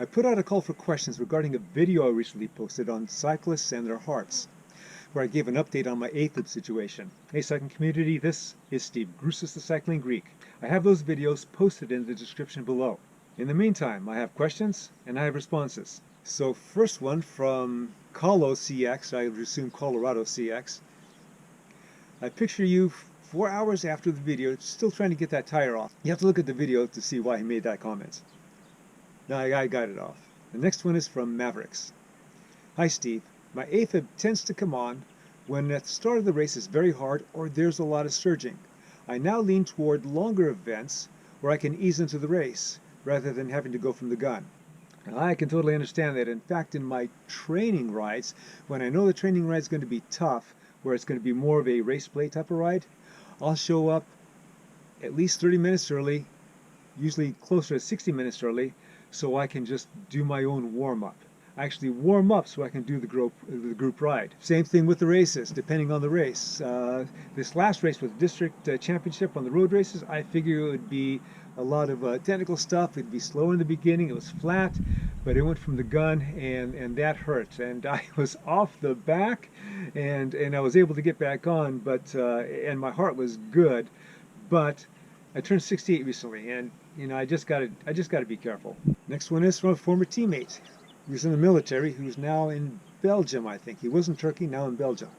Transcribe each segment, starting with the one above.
I put out a call for questions regarding a video I recently posted on cyclists and their hearts, where I gave an update on my AFIB situation. Hey cycling community, this is Steve, Grusis the Cycling Greek. I have those videos posted in the description below. In the meantime, I have questions and I have responses. So first one from Colo CX, I would assume Colorado CX. I picture you 4 hours after the video, still trying to get that tire off. You have to look at the video to see why he made that comment. Now I got it off. The next one is from Mavericks. Hi Steve, my AFIB tends to come on when at the start of the race is very hard or there's a lot of surging. I now lean toward longer events where I can ease into the race rather than having to go from the gun. And I can totally understand that. In fact, in my training rides, when I know the training ride is going to be tough, where it's going to be more of a race play type of ride, I'll show up at least 30 minutes early, usually closer to 60 minutes early, so I can just do my own warm-up. I actually warm up so I can do the group ride. Same thing with the races, depending on the race. This last race with district championship on the road races, I figure it would be a lot of technical stuff. It'd be slow in the beginning, it was flat, but it went from the gun and that hurt. And I was off the back and I was able to get back on, but and my heart was good, but I turned 68 recently, and you know I just got to be careful. Next one is from a former teammate. He was in the military, who's now in Belgium, I think. He was in Turkey, now in Belgium.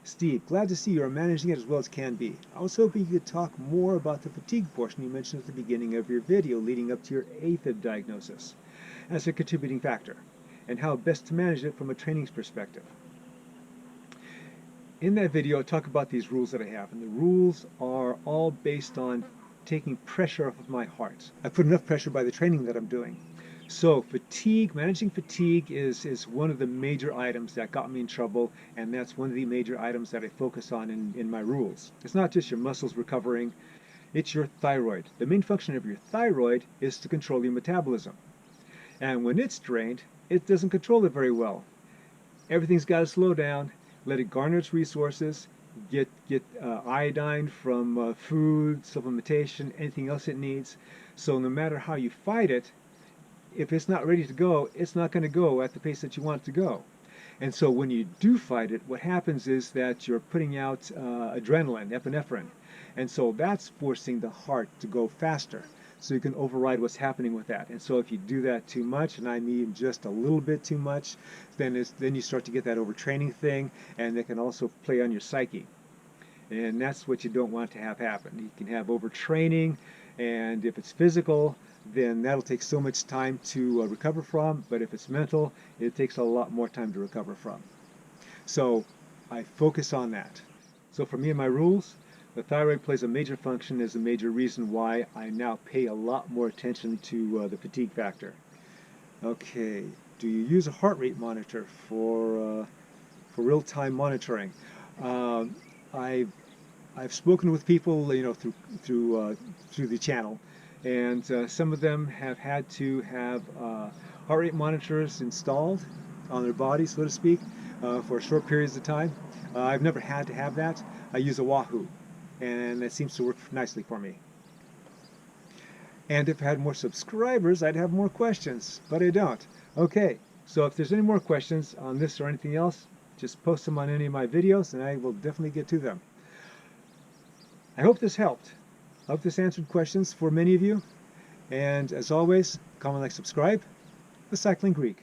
Steve, glad to see you are managing it as well as can be. I was hoping you could talk more about the fatigue portion you mentioned at the beginning of your video leading up to your AFIB diagnosis as a contributing factor, and how best to manage it from a training perspective. In that video, I talk about these rules that I have, and the rules are all based on taking pressure off of my heart. I put enough pressure by the training that I'm doing. So fatigue, managing fatigue is one of the major items that got me in trouble, and that's one of the major items that I focus on in my rules. It's not just your muscles recovering, it's your thyroid. The main function of your thyroid is to control your metabolism. And when it's drained, it doesn't control it very well. Everything's got to slow down, let it garner its resources, get iodine from food, supplementation, anything else it needs. So no matter how you fight it, if it's not ready to go, it's not going to go at the pace that you want it to go. And so when you do fight it, what happens is that you're putting out adrenaline, epinephrine. And so that's forcing the heart to go faster. So you can override what's happening with that. And so if you do that too much, and I mean just a little bit too much, then you start to get that overtraining thing, and it can also play on your psyche. And that's what you don't want to have happen. You can have overtraining, and if it's physical, then that'll take so much time to recover from, but if it's mental, it takes a lot more time to recover from. So I focus on that. So for me and my rules, the thyroid plays a major function, is a major reason why I now pay a lot more attention to the fatigue factor. Okay, do you use a heart rate monitor for real-time monitoring? I've spoken with people, you know, through the channel, and some of them have had to have heart rate monitors installed on their body, so to speak, for short periods of time. I've never had to have that. I use a Wahoo, and it seems to work nicely for me. And if I had more subscribers, I'd have more questions, but I don't. Okay, so if there's any more questions on this or anything else, just post them on any of my videos, and I will definitely get to them. I hope this helped. I hope this answered questions for many of you. And as always, comment, like, subscribe. The Cycling Greek.